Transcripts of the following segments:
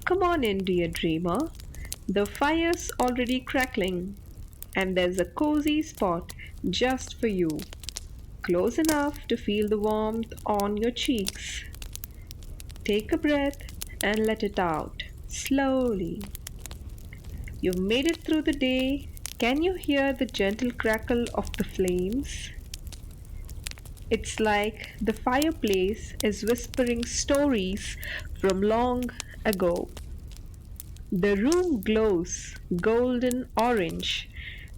Come on in, dear dreamer. The fire's already crackling, and there's a cozy spot just for you, close enough to feel the warmth on your cheeks. Take a breath and let it out slowly. You've made it through the day. Can you hear the gentle crackle of the flames? It's like the fireplace is whispering stories from long ago. The room glows golden orange,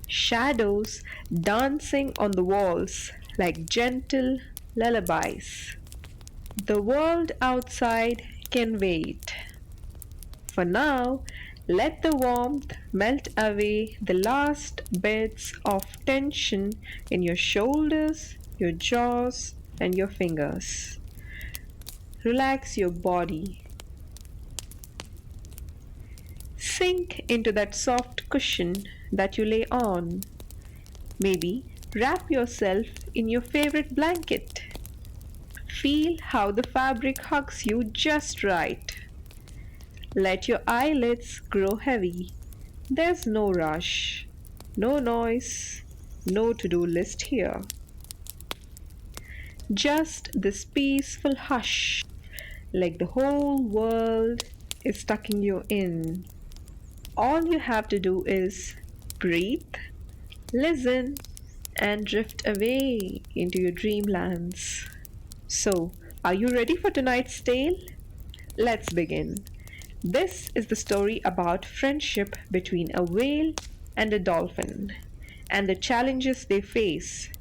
shadows dancing on the walls like gentle lullabies. The world outside can wait. For now, let the warmth melt away the last bits of tension in your shoulders, your jaws, and your fingers. Relax your body. Sink into that soft cushion that you lay on. Maybe wrap yourself in your favorite blanket. Feel how the fabric hugs you just right. Let your eyelids grow heavy. There's no rush, no noise, no to do list here. Just this peaceful hush, like the whole world is tucking you in. All you have to do is breathe, listen, and drift away into your dreamlands. So, are you ready for tonight's tale? Let's begin. This is the story about friendship between a whale and a dolphin and the challenges they face,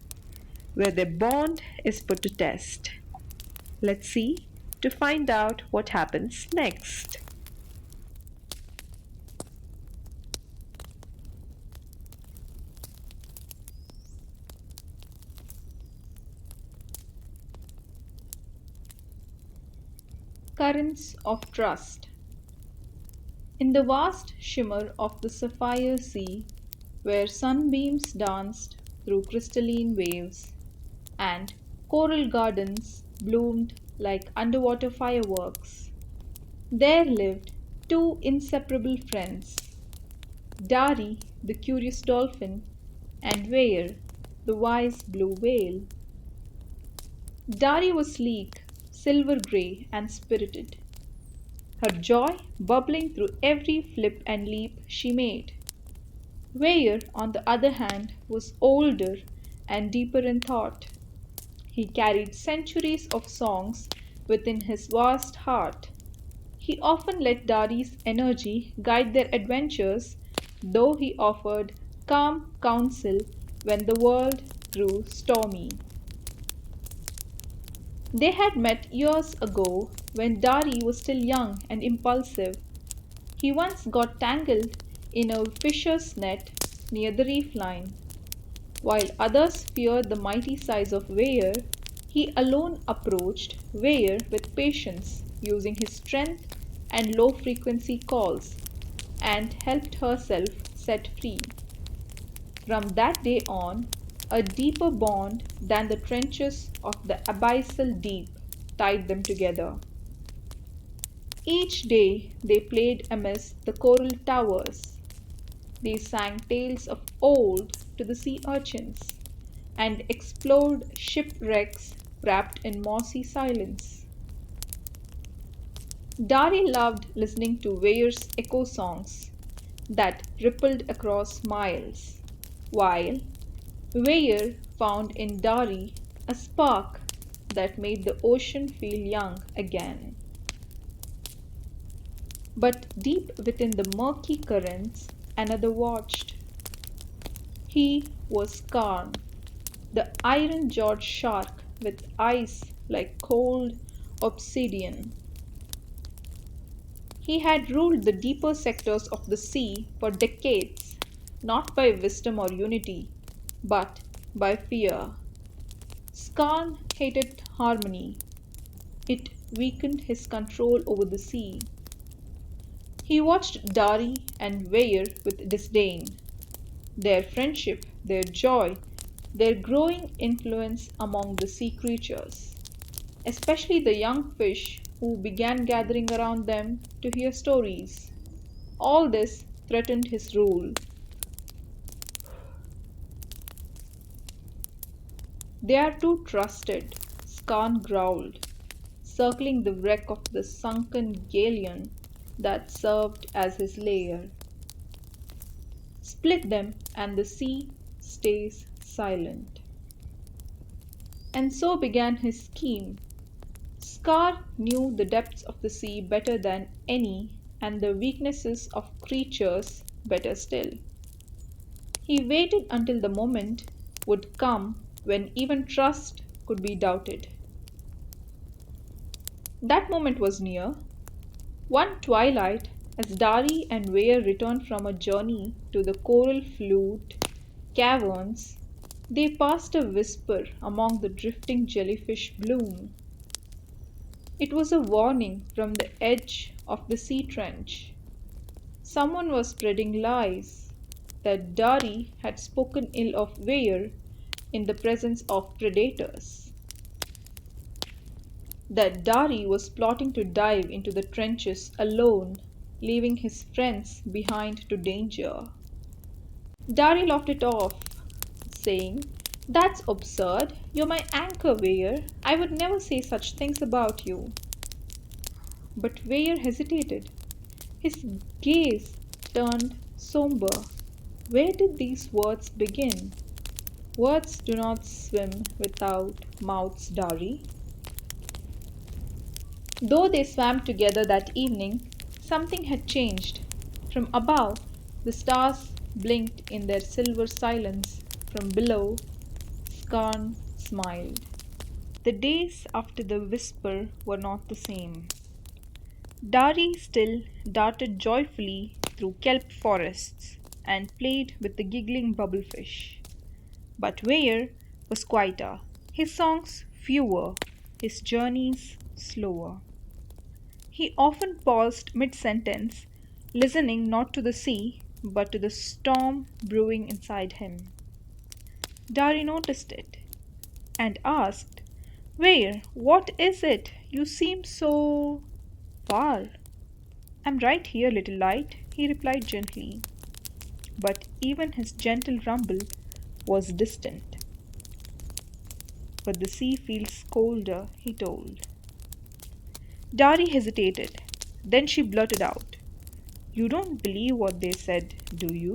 where their bond is put to test. Let's see to find out what happens next. Currents of Trust. In the vast shimmer of the sapphire sea, where sunbeams danced through crystalline waves, and coral gardens bloomed like underwater fireworks, there lived two inseparable friends, Dari, the curious dolphin, and Weyr, the wise blue whale. Dari was sleek, silver grey, and spirited, her joy bubbling through every flip and leap she made. Weyr, on the other hand, was older and deeper in thought. He carried centuries of songs within his vast heart. He often let Dari's energy guide their adventures, though he offered calm counsel when the world grew stormy. They had met years ago when Dari was still young and impulsive. He once got tangled in a fisher's net near the reef line. While others feared the mighty size of Weyr, he alone approached Weyr with patience, using his strength and low frequency calls, and helped herself set free. From that day on, a deeper bond than the trenches of the abyssal deep tied them together. Each day they played amidst the coral towers. They sang tales of old to the sea urchins and explored shipwrecks wrapped in mossy silence. Dari loved listening to Weir's echo songs that rippled across miles, while Weir found in Dari a spark that made the ocean feel young again. But deep within the murky currents, another watched. He was Karn, the iron jawed shark with eyes like cold obsidian. He had ruled the deeper sectors of the sea for decades, not by wisdom or unity, but by fear. Skarn hated harmony. It weakened his control over the sea. He watched Dari and Weyr with disdain. Their friendship, their joy, their growing influence among the sea creatures, especially the young fish who began gathering around them to hear stories. All this threatened his rule. They are too trusted, Skan growled, circling the wreck of the sunken galleon that served as his lair. Split them, and the sea stays silent. And so began his scheme. Scar knew the depths of the sea better than any, and the weaknesses of creatures better still. He waited until the moment would come when even trust could be doubted. That moment was near. One twilight, as Dari and Weyr returned from a journey to the coral flute caverns, they passed a whisper among the drifting jellyfish bloom. It was a warning from the edge of the sea trench. Someone was spreading lies that Dari had spoken ill of Weyr in the presence of predators, that Dari was plotting to dive into the trenches alone, leaving his friends behind to danger. Dari laughed it off, saying, "That's absurd. You're my anchor, Weyr. I would never say such things about you." But Weyr hesitated. His gaze turned somber. Where did these words begin? Words do not swim without mouths, Dari. Though they swam together that evening, something had changed. From above, the stars blinked in their silver silence. From below, Skarn smiled. The days after the whisper were not the same. Dari still darted joyfully through kelp forests and played with the giggling bubblefish. But Weyr was quieter, his songs fewer, his journeys slower. He often paused mid sentence, listening not to the sea, but to the storm brewing inside him. Dari noticed it and asked, "Weyr, what is it? You seem so far." "I'm right here, little light," he replied gently. But even his gentle rumble was distant. "But the sea feels colder," he told. Dari hesitated. Then she blurted out, "You don't believe what they said, do you?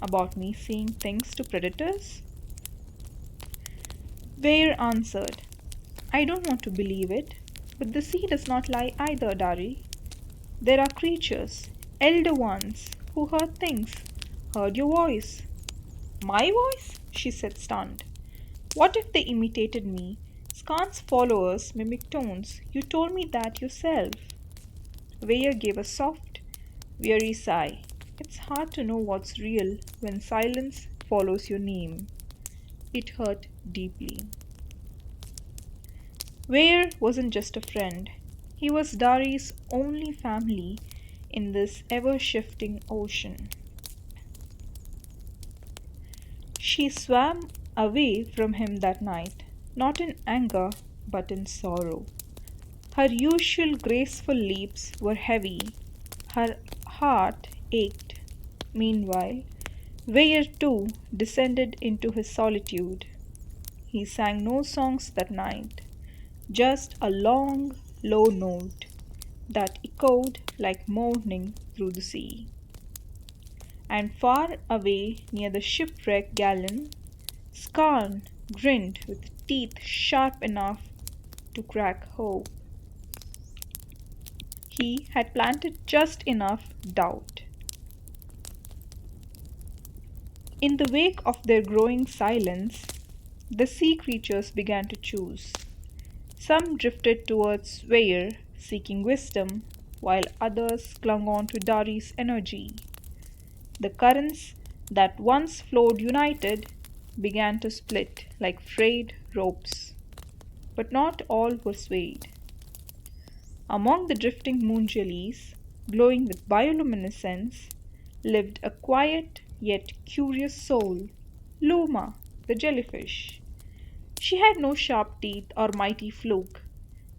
About me seeing things to predators?" Weyr answered, "I don't want to believe it, but the sea does not lie either, Dari. There are creatures, elder ones, who heard things, heard your voice." "My voice?" she said, stunned. "What if they imitated me? Skan's followers mimic tones. You told me that yourself." Weyr gave a soft, weary sigh. It's hard to know what's real when silence follows your name. It hurt deeply. Weyr wasn't just a friend. He was Dari's only family in this ever shifting ocean. She swam away from him that night, not in anger, but in sorrow. Her usual graceful leaps were heavy, her heart ached. Meanwhile, Weyr too descended into his solitude. He sang no songs that night, just a long, low note that echoed like mourning through the sea. And far away near the shipwreck galleon, Skarn grinned with teeth sharp enough to crack hope. He had planted just enough doubt. In the wake of their growing silence, the sea creatures began to choose. Some drifted towards Weyr, seeking wisdom, while others clung on to Dari's energy. The currents that once flowed united began to split like frayed ropes. But not all were swayed. Among the drifting moon jellies, glowing with bioluminescence, lived a quiet yet curious soul, Luma, the jellyfish. She had no sharp teeth or mighty fluke.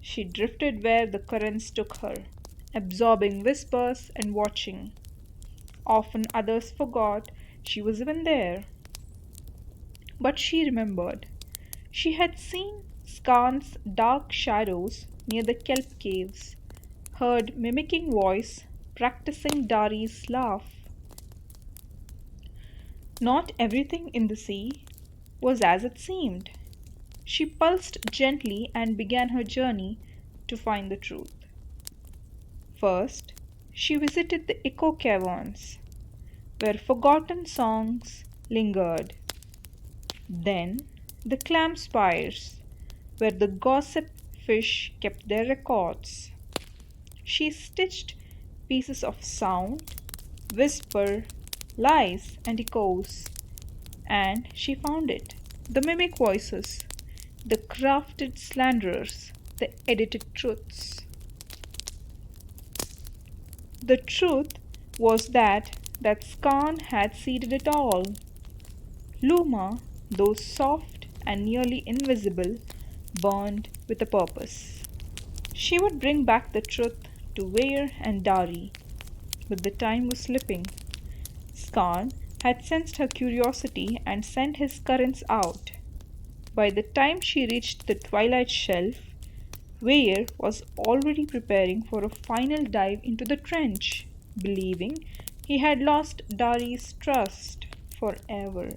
She drifted where the currents took her, absorbing whispers and watching. Often others forgot she was even there. But she remembered. She had seen Skan's dark shadows near the kelp caves, heard mimicking voice practicing Dari's laugh. Not everything in the sea was as it seemed. She pulsed gently and began her journey to find the truth. First, she visited the echo caverns, where forgotten songs lingered. Then, the clam spires, where the gossip fish kept their records. She stitched pieces of sound, whisper, lies, and echoes, and she found it. The mimic voices, the crafted slanderers, the edited truths. The truth was that Skan had seeded it all. Luma, though soft and nearly invisible, burned with a purpose. She would bring back the truth to Weyr and Dari, but the time was slipping. Skan had sensed her curiosity and sent his currents out. By the time she reached the twilight shelf, Weyr was already preparing for a final dive into the trench, believing he had lost Dari's trust forever.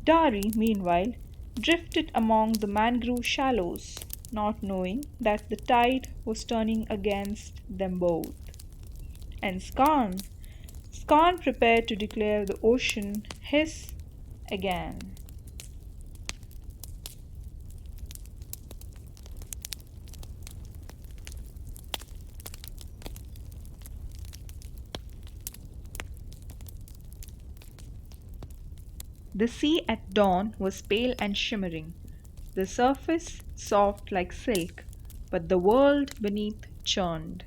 Dari, meanwhile, drifted among the mangrove shallows, not knowing that the tide was turning against them both. And Skan prepared to declare the ocean his again. The sea at dawn was pale and shimmering, the surface soft like silk, but the world beneath churned.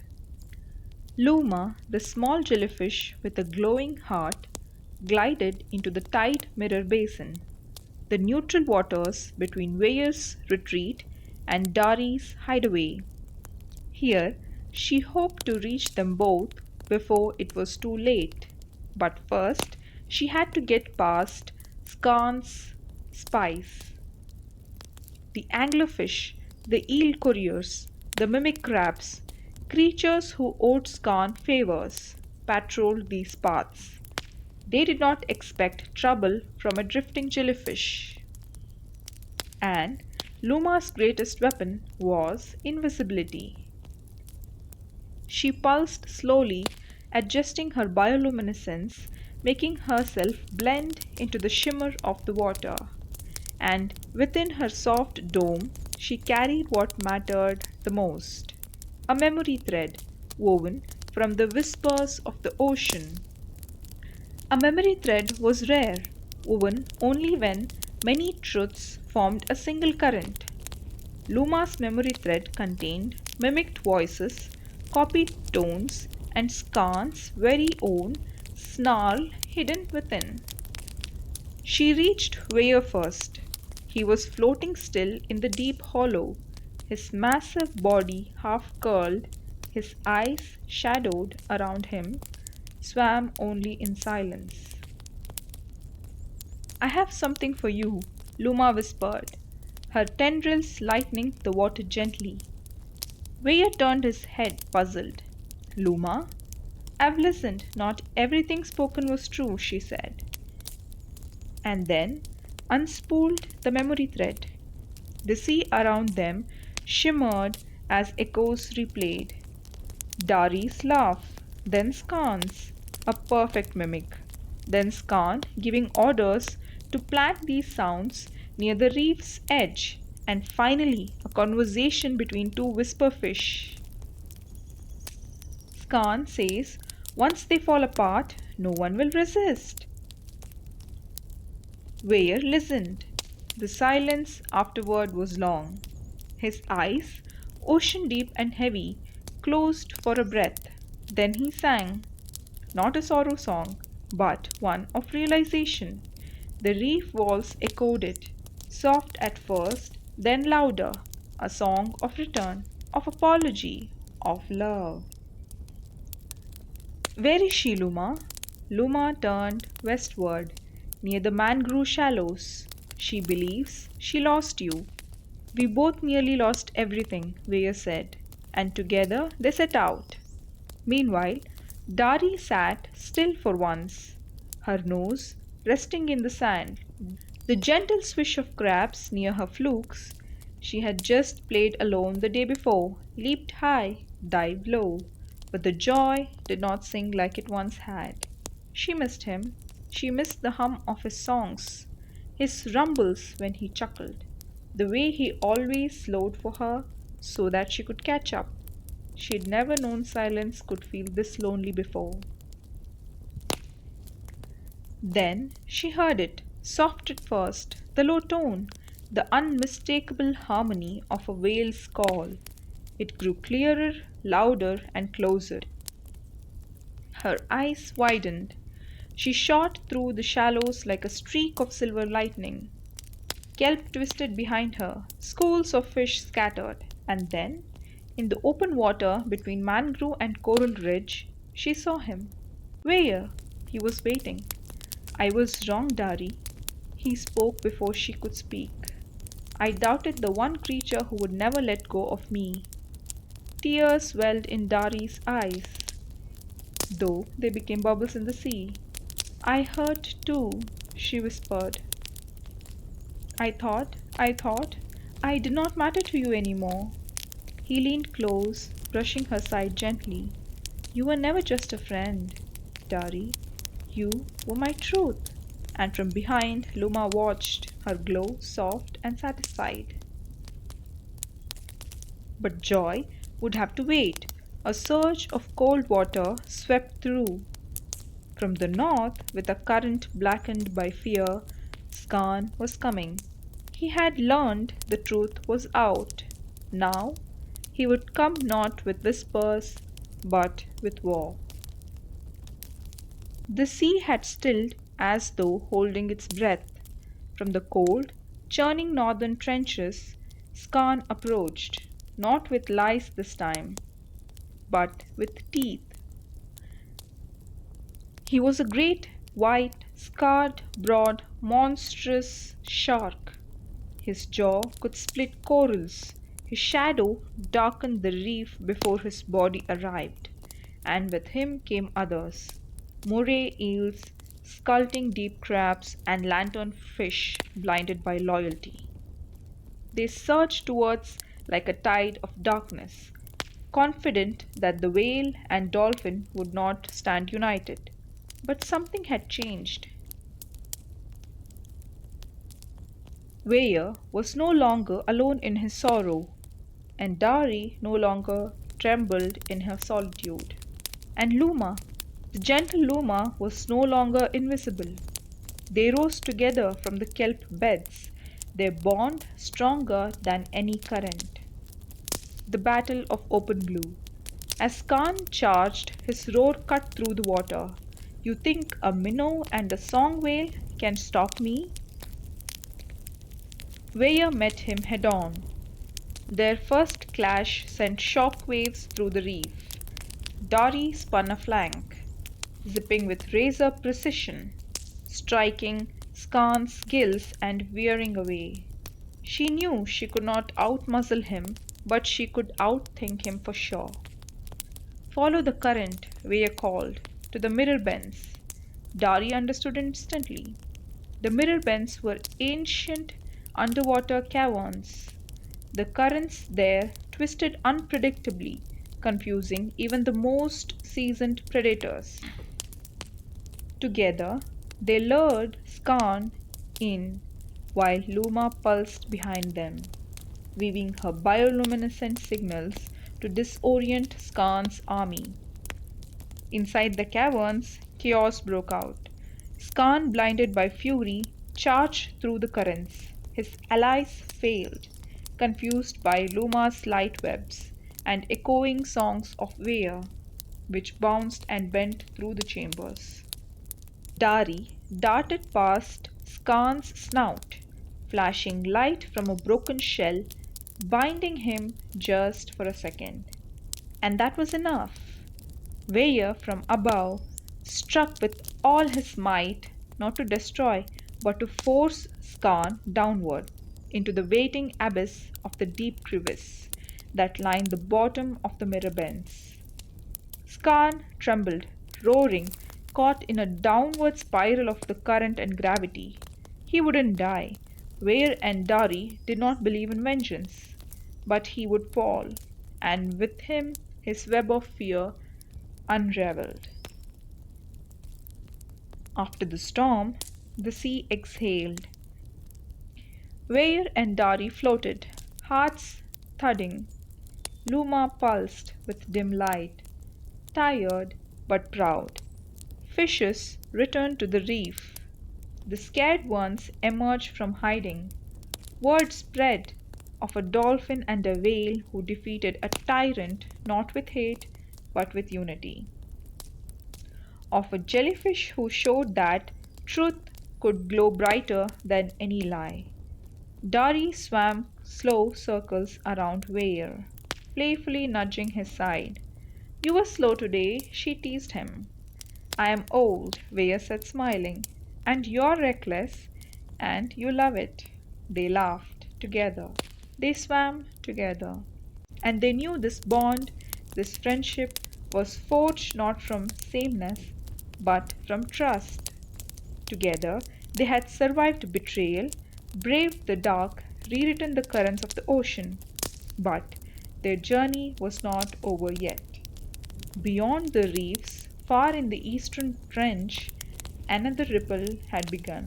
Luma, the small jellyfish with a glowing heart, glided into the tide mirror basin, the neutral waters between Weyr's retreat and Dari's hideaway. Here she hoped to reach them both before it was too late. But first she had to get past Skan's spies. The anglerfish, the eel couriers, the mimic crabs, creatures who owed Skan favors, patrolled these paths. They did not expect trouble from a drifting jellyfish. And Luma's greatest weapon was invisibility. She pulsed slowly, adjusting her bioluminescence, making herself blend into the shimmer of the water. And within her soft dome, she carried what mattered the most, a memory thread woven from the whispers of the ocean. A memory thread was rare, woven only when many truths formed a single current. Luma's memory thread contained mimicked voices, copied tones, and Skan's very own snarl hidden within. She reached Weyr first. He was floating still in the deep hollow, his massive body half curled, his eyes shadowed around him, swam only in silence. I have something for you, Luma whispered, her tendrils lightening the water gently. Weyr turned his head, puzzled. Luma? I've listened. Not everything spoken was true, she said, and then unspooled the memory thread. The sea around them shimmered as echoes replayed. Dari's laugh, then Skan's, a perfect mimic. Then Skan giving orders to plant these sounds near the reef's edge, and finally a conversation between two whisperfish. Skan says, once they fall apart, no one will resist. Weyr listened. The silence afterward was long. His eyes, ocean deep and heavy, closed for a breath. Then he sang, not a sorrow song, but one of realization. The reef walls echoed it, soft at first, then louder. a song of return, of apology, of love. Where is she, Luma? Luma turned westward, near the mangrove shallows. She believes she lost you. We both nearly lost everything, Weyr said, and together they set out. Meanwhile, Dari sat still for once, her nose resting in the sand. The gentle swish of crabs near her flukes she had just played alone the day before leaped high, dived low, but the joy did not sing like it once had. She missed him. She missed the hum of his songs, his rumbles when he chuckled, the way he always slowed for her so that she could catch up. She'd never known silence could feel this lonely before. Then she heard it, soft at first, the low tone, the unmistakable harmony of a whale's call. It grew clearer, louder, and closer. Her eyes widened. She shot through the shallows like a streak of silver lightning. Kelp twisted behind her, schools of fish scattered, and then, in the open water between mangrove and coral ridge, she saw him. Where? He was waiting. I was wrong, Dari. He spoke before she could speak. I doubted the one creature who would never let go of me. Tears welled in Dari's eyes, though they became bubbles in the sea. I hurt too, she whispered. I thought, I did not matter to you anymore. He leaned close, brushing her side gently. You were never just a friend, Dari. You were my truth. And from behind, Luma watched, her glow soft and satisfied. But Joy would have to wait. A surge of cold water swept through. From the north, with a current blackened by fear, Scan was coming. He had learned the truth was out. Now he would come not with whispers, but with war. The sea had stilled as though holding its breath. From the cold, churning northern trenches, Scan approached, not with lies this time, but with teeth. He was a great, white, scarred, broad, monstrous shark. His jaw could split corals. His shadow darkened the reef before his body arrived, and with him came others, moray eels, skulking deep crabs, and lantern fish blinded by loyalty. They surged towards like a tide of darkness, confident that the whale and dolphin would not stand united. But something had changed. Weyr was no longer alone in his sorrow, and Dari no longer trembled in her solitude. And Luma, the gentle Luma, was no longer invisible. They rose together from the kelp beds, their bond stronger than any current. The Battle of Open Blue. As Khan charged, his roar cut through the water. You think a minnow and a song whale can stop me? Weyr met him head on. Their first clash sent shock waves through the reef. Dari spun a flank, zipping with razor precision, striking Scan's gills and veering away. She knew she could not outmuzzle him, but she could outthink him for sure. Follow the current, Weyr called, to the mirror bends. Dari understood instantly. The mirror bends were ancient underwater caverns. The currents there twisted unpredictably, confusing even the most seasoned predators. Together, they lured Scan in while Luma pulsed behind them, weaving her bioluminescent signals to disorient Scan's army. Inside the caverns, chaos broke out. Scan, blinded by fury, charged through the currents. His allies failed, confused by Luma's light webs and echoing songs of Weyr, which bounced and bent through the chambers. Dari darted past Scan's snout, flashing light from a broken shell binding him just for a second. And that was enough. Weyr from above struck with all his might, not to destroy, but to force Skarn downward into the waiting abyss of the deep crevice that lined the bottom of the mirror bends. Skarn trembled, roaring, caught in a downward spiral of the current and gravity. He wouldn't die. Weyr and Dari did not believe in vengeance. But he would fall, and with him his web of fear unraveled. After the storm, the sea exhaled. Weyr and Dari floated, hearts thudding. Luma pulsed with dim light, tired but proud. Fishes returned to the reef. The scared ones emerged from hiding. Word spread of a dolphin and a whale who defeated a tyrant not with hate but with unity. Of a jellyfish who showed that truth could glow brighter than any lie. Dari swam slow circles around Weyr, playfully nudging his side. You were slow today, she teased him. I am old, Weyr said, smiling. And you're reckless, and you love it. They laughed together. They swam together. And they knew this bond, this friendship, was forged not from sameness, but from trust. Together, they had survived betrayal, braved the dark, rewritten the currents of the ocean. But their journey was not over yet. Beyond the reefs, far in the eastern trench, another ripple had begun.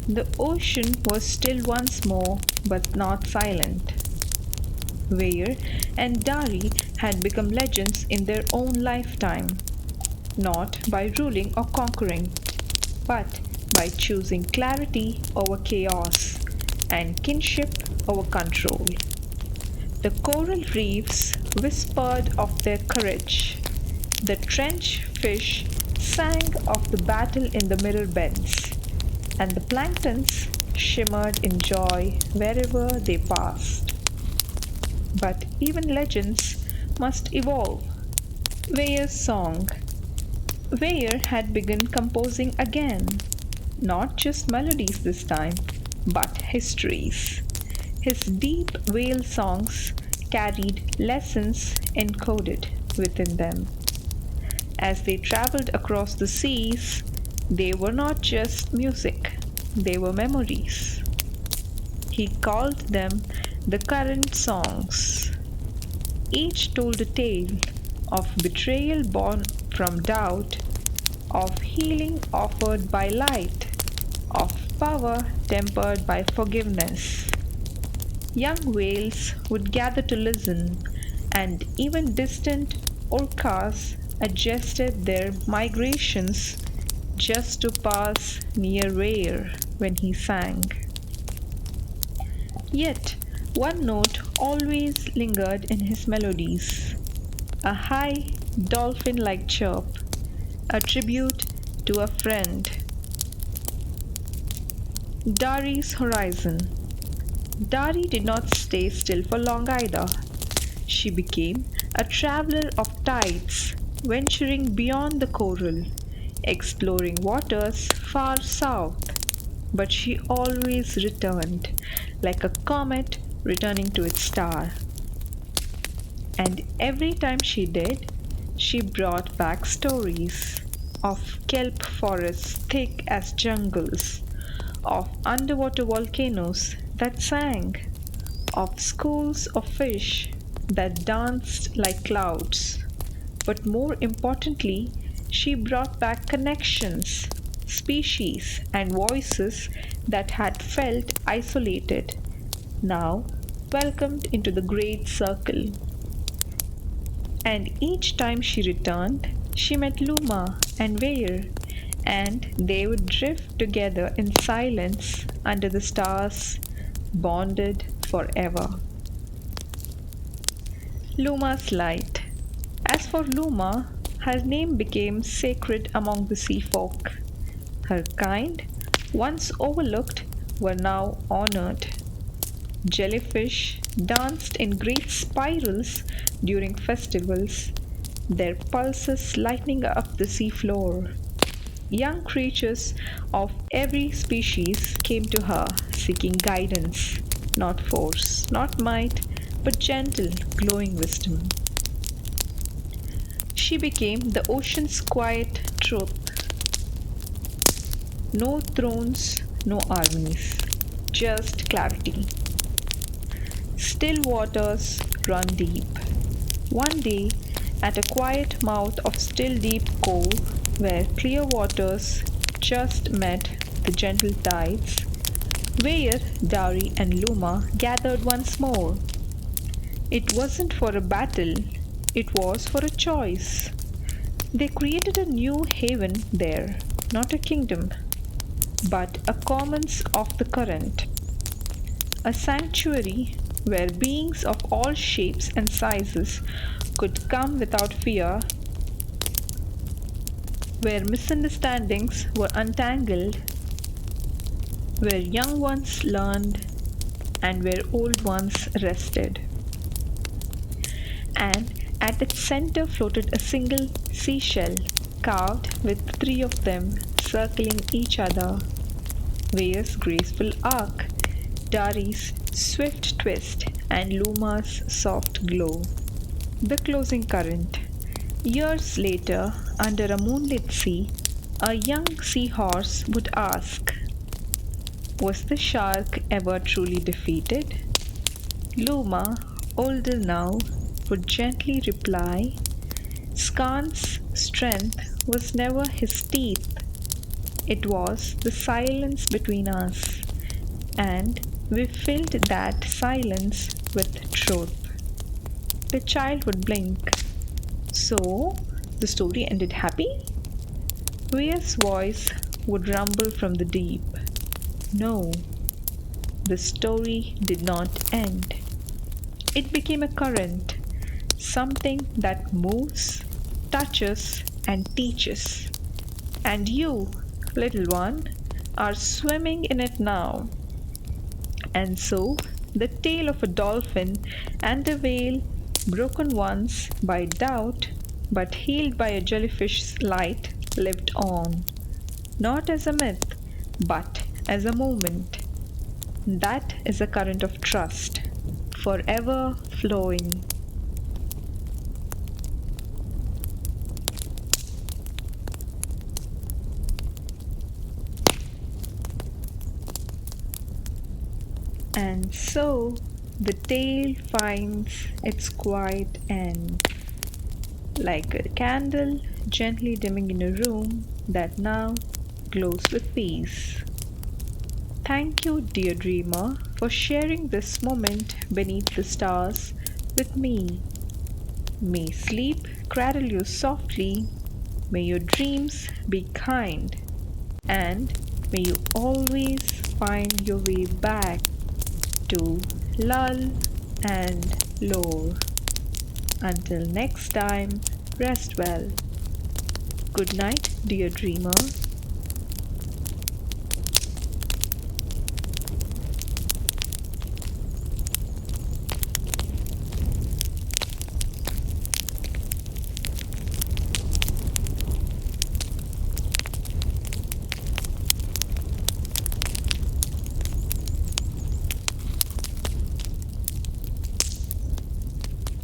The ocean was still once more, but not silent. Weyr and Dari had become legends in their own lifetime, not by ruling or conquering, but by choosing clarity over chaos and kinship over control. The coral reefs whispered of their courage. The trench fish sang of the battle in the mirror bends, and the planktons shimmered in joy wherever they passed. But even legends must evolve. Weyr's song. Weyr had begun composing again, not just melodies this time, but histories. His deep whale songs carried lessons encoded within them. As they traveled across the seas, they were not just music, they were memories. He called them the current songs. Each told a tale of betrayal born from doubt, of healing offered by light, of power tempered by forgiveness. Young whales would gather to listen, and even distant orcas adjusted their migrations just to pass near Weyr when he sang. Yet one note always lingered in his melodies, a high, dolphin like chirp, a tribute to a friend. Dari's horizon. Dari did not stay still for long either. She became a traveler of tides, venturing beyond the coral, exploring waters far south. But she always returned, like a comet returning to its star. And every time she did, she brought back stories of kelp forests thick as jungles, of underwater volcanoes that sang, of schools of fish that danced like clouds. But more importantly, she brought back connections, species, and voices that had felt isolated, now welcomed into the great circle. And each time she returned, she met Luma and Weyr, and they would drift together in silence under the stars, bonded forever. Luma's light. As for Luma, her name became sacred among the sea folk. Her kind, once overlooked, were now honored. Jellyfish danced in great spirals during festivals, their pulses lighting up the seafloor. Young creatures of every species came to her seeking guidance, not force, not might, but gentle, glowing wisdom. She became the ocean's quiet truth. No thrones, no armies, just clarity. Still waters run deep. One day, at a quiet mouth of still deep cove, where clear waters just met the gentle tides, Weyr, Dari, and Luma gathered once more. It wasn't for a battle, it was for a choice. They created a new haven there, not a kingdom, but a commons of the current, a sanctuary where beings of all shapes and sizes could come without fear, where misunderstandings were untangled, where young ones learned, and where old ones rested. And at its center floated a single seashell, carved with three of them circling each other. Weir's graceful arc, Dari's swift twist, and Luma's soft glow. The closing current. Years later, under a moonlit sea, a young seahorse would ask, was the shark ever truly defeated? Luma, older now, would gently reply, Skan's strength was never his teeth, it was the silence between us, and we filled that silence with truth. The child would blink. So, the story ended happy? Ria's voice would rumble from the deep. No, the story did not end. It became a current, something that moves, touches, and teaches. And you, little one, are swimming in it now. And so, the tale of a dolphin and a whale, broken once by doubt but healed by a jellyfish's light, lived on. Not as a myth, but as a moment. That is a current of trust, forever flowing. And so the tale finds its quiet end, like a candle gently dimming in a room that now glows with peace. Thank you, dear dreamer, for sharing this moment beneath the stars with me. May sleep cradle you softly, may your dreams be kind, and may you always find your way back to lull and lore. Until next time, rest well. Good night, dear dreamer.